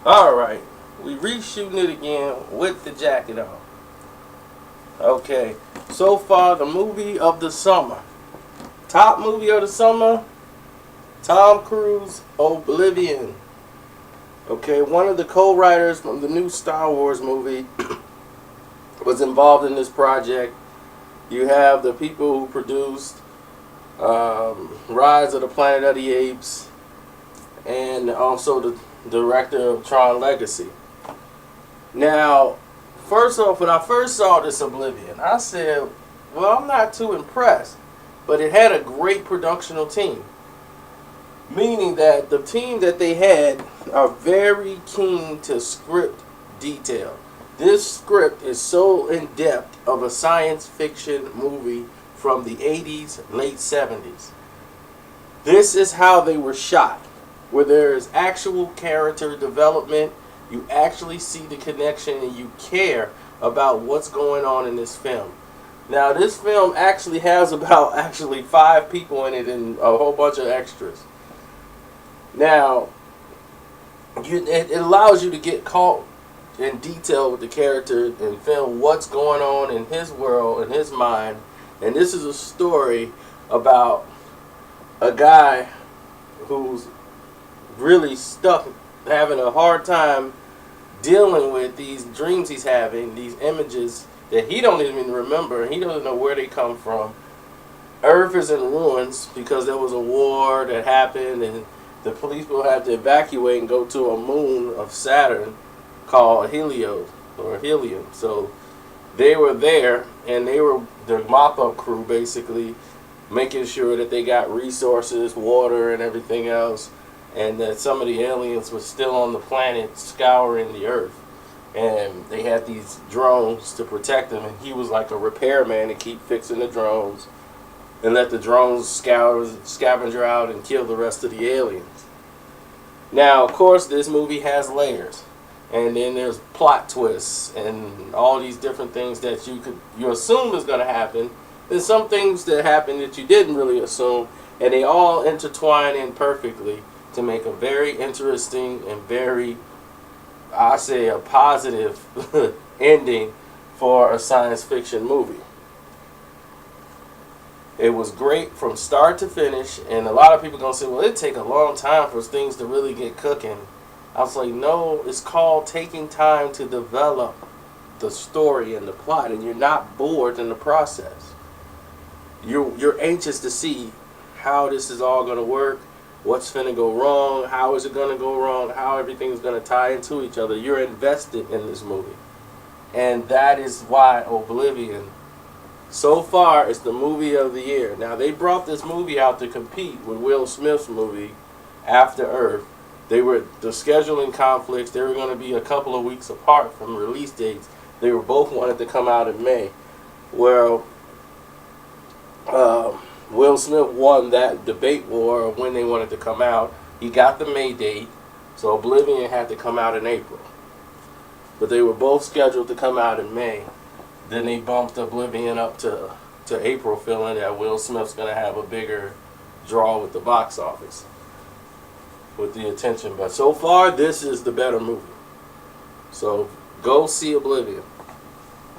Alright, we reshooting it again with the jacket on. Okay, so far the movie of the summer. Top movie of the summer, Tom Cruise, Oblivion. Okay, one of the co-writers from the new Star Wars movie was involved in this project. You have the people who produced Rise of the Planet of the Apes, and also the director of Tron Legacy. Now, first off, when I first saw this Oblivion, I said, well, I'm not too impressed. But it had a great productional team. Meaning that the team that they had are very keen to script detail. This script is so in-depth of a science fiction movie from the 80s, late 70s. This is how they were shot, where there is actual character development. You actually see the connection and you care about what's going on in this film. Now, this film actually has about 5 people in it and a whole bunch of extras. Now, it allows you to get caught in detail with the character and film what's going on in his world, in his mind. And this is a story about a guy who's really stuck, having a hard time dealing with these dreams he's having, these images that he don't even remember. He doesn't know where they come from. Earth is in ruins because there was a war that happened and the police will have to evacuate and go to a moon of Saturn called Helium. So they were there, and they were the mop-up crew, basically making sure that they got resources, water, and everything else, and that some of the aliens were still on the planet scouring the Earth. And they had these drones to protect them, and he was like a repairman to keep fixing the drones and let the drones scavenger out and kill the rest of the aliens. Now, of course, this movie has layers, and then there's plot twists and all these different things that you assume is going to happen. There's some things that happen that you didn't really assume, and they all intertwine in perfectly to make a very interesting and very, I say, a positive ending for a science fiction movie. It was great from start to finish, and a lot of people going to say, well, it'd take a long time for things to really get cooking. I was like, no, it's called taking time to develop the story and the plot, and you're not bored in the process. You're anxious to see how this is all going to work, what's going to go wrong, how is it going to go wrong, how everything's going to tie into each other. You're invested in this movie. And that is why Oblivion, so far, is the movie of the year. Now, they brought this movie out to compete with Will Smith's movie, After Earth. The scheduling conflicts, they were going to be a couple of weeks apart from release dates. They were both wanted to come out in May. Well, Will Smith won that debate war of when they wanted to come out. He got the May date, so Oblivion had to come out in April. But they were both scheduled to come out in May. Then they bumped Oblivion up to April, feeling that Will Smith's going to have a bigger draw with the box office, with the attention. But so far, this is the better movie. So go see Oblivion.